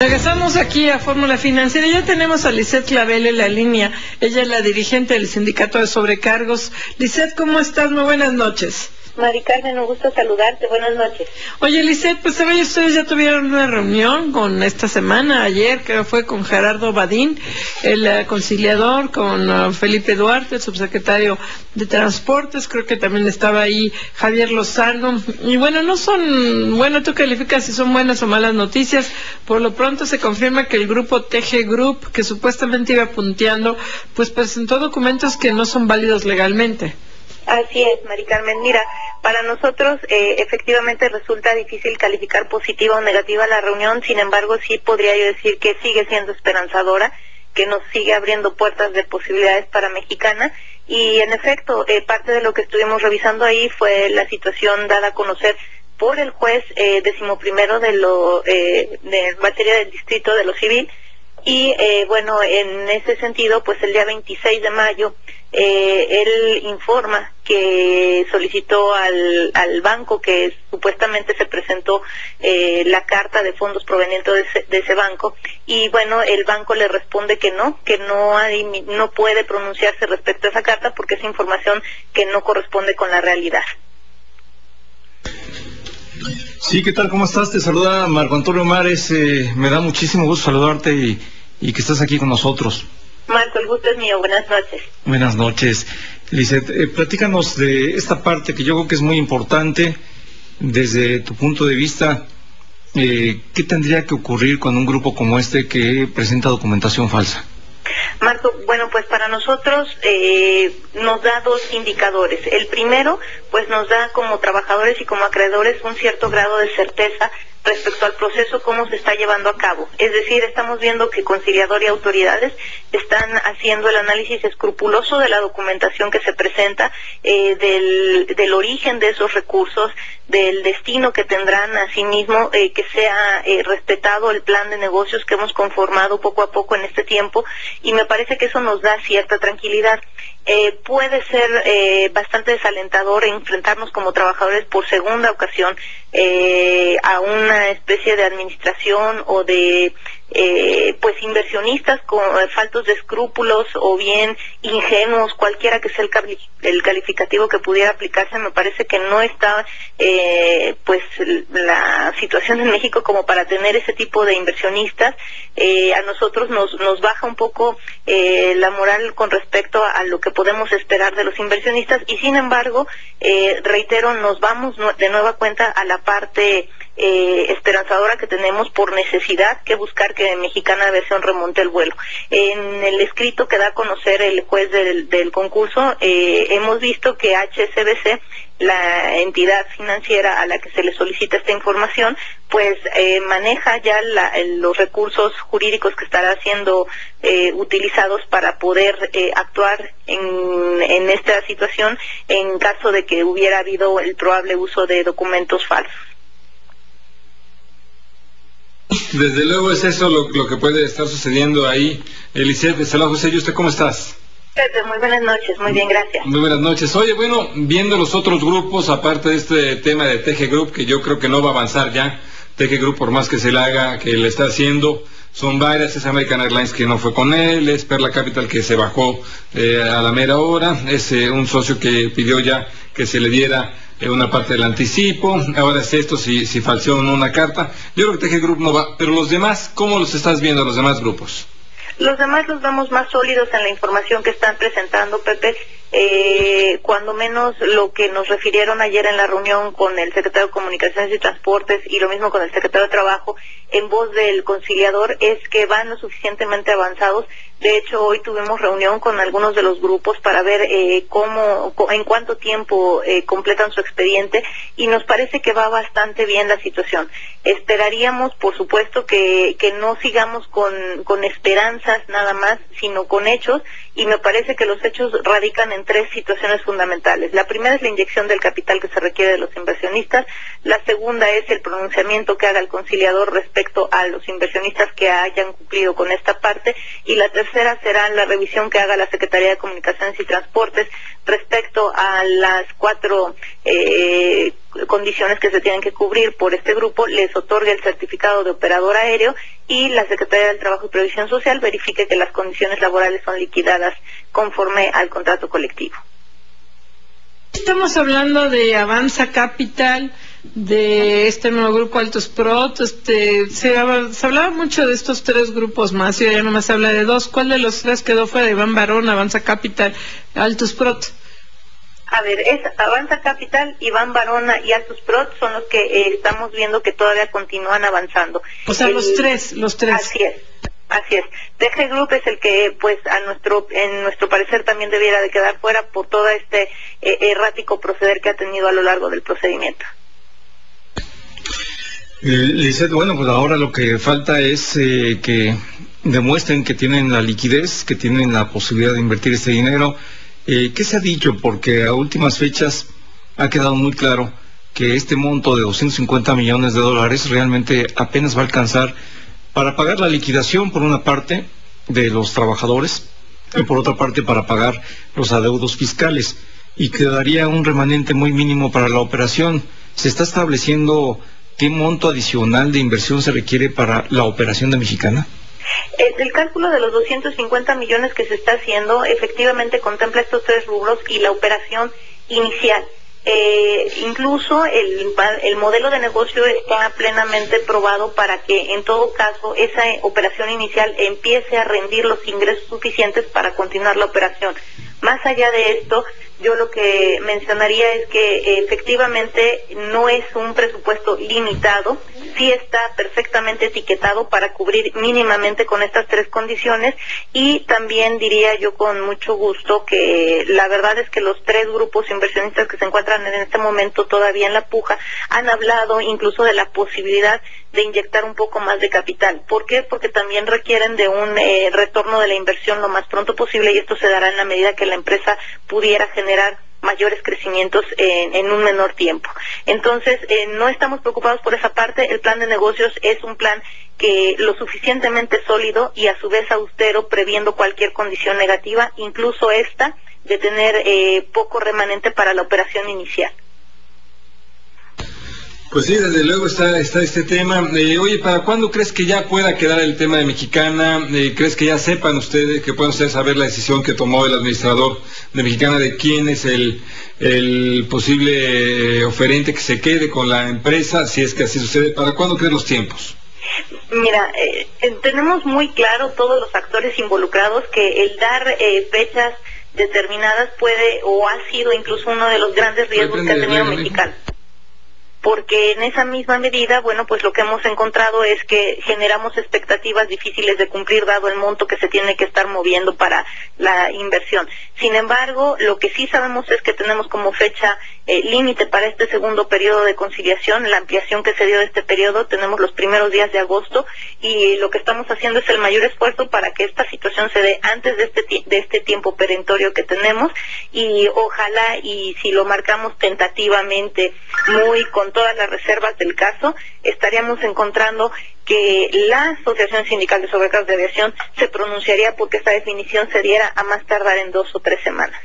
Regresamos aquí a Fórmula Financiera. Ya tenemos a Lisette Clavel en la línea. Ella es la dirigente del Sindicato de Sobrecargos. Lisette, ¿cómo estás? Muy buenas noches. Mari Carmen, un gusto saludarte. Buenas noches. Oye, Lisette, pues también ustedes ya tuvieron una reunión con esta semana, ayer, que fue con Gerardo Badín, el conciliador, con Felipe Duarte, el subsecretario de Transportes, creo que también estaba ahí Javier Lozano. Y bueno, tú calificas si son buenas o malas noticias. Por lo pronto se confirma que el grupo TG Group, que supuestamente iba punteando, pues presentó documentos que no son válidos legalmente. Así es, Mari Carmen. Mira, para nosotros efectivamente resulta difícil calificar positiva o negativa la reunión, sin embargo sí podría yo decir que sigue siendo esperanzadora, que nos sigue abriendo puertas de posibilidades para Mexicana, y en efecto, parte de lo que estuvimos revisando ahí fue la situación dada a conocer por el juez 11º de materia del distrito de lo civil, y bueno, en ese sentido, pues el día 26 de mayo, él informa que solicitó al banco que supuestamente se presentó la carta de fondos provenientes de ese banco, y bueno, el banco le responde que no puede pronunciarse respecto a esa carta porque es información que no corresponde con la realidad. Sí, ¿qué tal? ¿Cómo estás? Te saluda Marco Antonio Mares. Me da muchísimo gusto saludarte y que estás aquí con nosotros. Marco, el gusto es mío. Buenas noches. Buenas noches. Lisette, platícanos de esta parte que yo creo que es muy importante desde tu punto de vista. ¿Qué tendría que ocurrir con un grupo como este que presenta documentación falsa? Marco, bueno, pues para nosotros nos da dos indicadores. El primero, pues nos da como trabajadores y como acreedores un cierto grado de certeza respecto al proceso, cómo se está llevando a cabo. Es decir, estamos viendo que conciliador y autoridades están haciendo el análisis escrupuloso de la documentación que se presenta, del origen de esos recursos, del destino que tendrán, asimismo, que sea respetado el plan de negocios que hemos conformado poco a poco en este tiempo, y me parece que eso nos da cierta tranquilidad. Puede ser bastante desalentador enfrentarnos como trabajadores por segunda ocasión a una especie de administración o de pues inversionistas faltos de escrúpulos o bien ingenuos, cualquiera que sea el calificativo que pudiera aplicarse. Me parece que no está pues la situación en México como para tener ese tipo de inversionistas. A nosotros nos baja un poco la moral con respecto a lo que podemos esperar de los inversionistas, y sin embargo, reitero, nos vamos de nueva cuenta a la parte esperanzadora que tenemos por necesidad que buscar que Mexicana Aviación remonte el vuelo. En el escrito que da a conocer el juez del concurso, hemos visto que HSBC, la entidad financiera a la que se le solicita esta información, pues maneja ya los recursos jurídicos que estarán siendo utilizados para poder actuar en esta situación en caso de que hubiera habido el probable uso de documentos falsos. Desde luego es eso lo que puede estar sucediendo ahí. Lisette, saludos, José, ¿y usted cómo estás? Muy buenas noches, muy bien, gracias. Muy buenas noches. Oye, bueno, viendo los otros grupos, aparte de este tema de TG Group, que yo creo que no va a avanzar ya, TG Group por más que se le haga, que le está haciendo, son varias, es American Airlines que no fue con él, es Perla Capital que se bajó a la mera hora, es un socio que pidió ya que se le diera una parte del anticipo, ahora es esto, si falseó o no una carta. Yo creo que TG Group no va, pero los demás, ¿cómo los estás viendo, los demás grupos? Los demás los vemos más sólidos en la información que están presentando, Pepe. Cuando menos lo que nos refirieron ayer en la reunión con el secretario de Comunicaciones y Transportes y lo mismo con el secretario de Trabajo, en voz del conciliador, es que van lo suficientemente avanzados. De hecho, hoy tuvimos reunión con algunos de los grupos para ver en cuánto tiempo completan su expediente, y nos parece que va bastante bien la situación. Esperaríamos, por supuesto, que no sigamos con esperanzas nada más, sino con hechos, y me parece que los hechos radican en tres situaciones fundamentales. La primera es la inyección del capital que se requiere de los inversionistas, la segunda es el pronunciamiento que haga el conciliador respecto a los inversionistas que hayan cumplido con esta parte, y la tercera será la revisión que haga la Secretaría de Comunicaciones y Transportes respecto a las 4 condiciones que se tienen que cubrir por este grupo, les otorgue el certificado de operador aéreo y la Secretaría del Trabajo y Previsión Social verifique que las condiciones laborales son liquidadas conforme al contrato colectivo. Estamos hablando de Avanza Capital, de este nuevo grupo Altos Prot, se hablaba mucho de estos tres grupos más, y ya nomás se habla de dos. ¿Cuál de los tres quedó fuera? Iván Barón, Avanza Capital, Altos Prot. A ver, es Avanza Capital, Iván Barona y Altos Prot son los que estamos viendo que todavía continúan avanzando. O sea, los tres. Así es. TG Group es el que, pues, en nuestro parecer también debiera de quedar fuera por todo este errático proceder que ha tenido a lo largo del procedimiento. Lizeth, bueno, pues ahora lo que falta es que demuestren que tienen la liquidez, que tienen la posibilidad de invertir este dinero. ¿Qué se ha dicho? Porque a últimas fechas ha quedado muy claro que este monto de $250 millones realmente apenas va a alcanzar para pagar la liquidación por una parte de los trabajadores y por otra parte para pagar los adeudos fiscales, y quedaría un remanente muy mínimo para la operación. ¿Se está estableciendo qué monto adicional de inversión se requiere para la operación de Mexicana? El cálculo de los 250 millones que se está haciendo efectivamente contempla estos tres rubros y la operación inicial. Incluso el modelo de negocio está plenamente probado para que en todo caso esa operación inicial empiece a rendir los ingresos suficientes para continuar la operación. Más allá de esto, yo lo que mencionaría es que efectivamente no es un presupuesto limitado, sí está perfectamente etiquetado para cubrir mínimamente con estas tres condiciones, y también diría yo con mucho gusto que la verdad es que los tres grupos inversionistas que se encuentran en este momento todavía en la puja han hablado incluso de la posibilidad de inyectar un poco más de capital. ¿Por qué? Porque también requieren de un retorno de la inversión lo más pronto posible, y esto se dará en la medida que la empresa pudiera generar mayores crecimientos en un menor tiempo. Entonces, no estamos preocupados por esa parte. El plan de negocios es un plan que lo suficientemente sólido y a su vez austero, previendo cualquier condición negativa, incluso esta de tener poco remanente para la operación inicial. Pues sí, desde luego está este tema. Oye, ¿para cuándo crees que ya pueda quedar el tema de Mexicana? ¿Crees que ya sepan ustedes, que puedan ustedes saber la decisión que tomó el administrador de Mexicana de quién es el posible oferente que se quede con la empresa, si es que así sucede? ¿Para cuándo crees los tiempos? Mira, tenemos muy claro todos los actores involucrados que el dar fechas determinadas puede o ha sido incluso uno de los grandes riesgos que ha tenido Mexicana. Porque en esa misma medida, bueno, pues lo que hemos encontrado es que generamos expectativas difíciles de cumplir dado el monto que se tiene que estar moviendo para la inversión. Sin embargo, lo que sí sabemos es que tenemos como fecha límite para este segundo periodo de conciliación, la ampliación que se dio de este periodo, tenemos los primeros días de agosto, y lo que estamos haciendo es el mayor esfuerzo para que esta situación se dé antes de este tiempo perentorio que tenemos, y ojalá, y si lo marcamos tentativamente, muy con todas las reservas del caso, estaríamos encontrando que la Asociación Sindical de Sobrecargos de Aviación se pronunciaría porque esta definición se diera a más tardar en 2 o 3 semanas.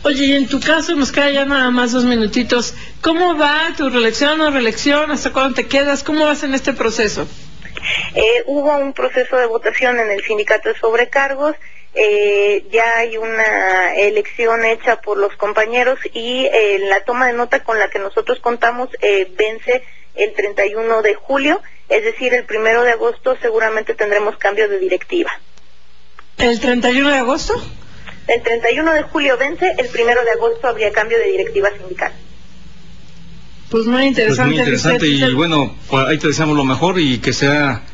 Oye, y en tu caso, nos queda ya nada más 2 minutitos. ¿Cómo va tu reelección o reelección? ¿Hasta cuándo te quedas? ¿Cómo vas en este proceso? Hubo un proceso de votación en el Sindicato de Sobrecargos. Ya hay una elección hecha por los compañeros, y la toma de nota con la que nosotros contamos vence el 31 de julio, es decir, el 1 de agosto seguramente tendremos cambio de directiva. ¿El 31 de agosto? El 31 de julio vence, el 1 de agosto habría cambio de directiva sindical. Pues muy interesante. Pues muy interesante, y bueno, pues ahí te deseamos lo mejor, y que sea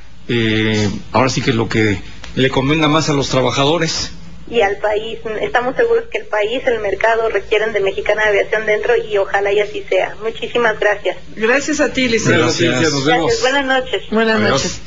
ahora sí que lo que le convenga más a los trabajadores y al país. Estamos seguros que el país, el mercado requieren de Mexicana de Aviación dentro, y ojalá y así sea. Muchísimas gracias. Gracias a ti, Lizeth. Gracias, nos vemos. Gracias, buenas noches. Buenas Adiós. noches.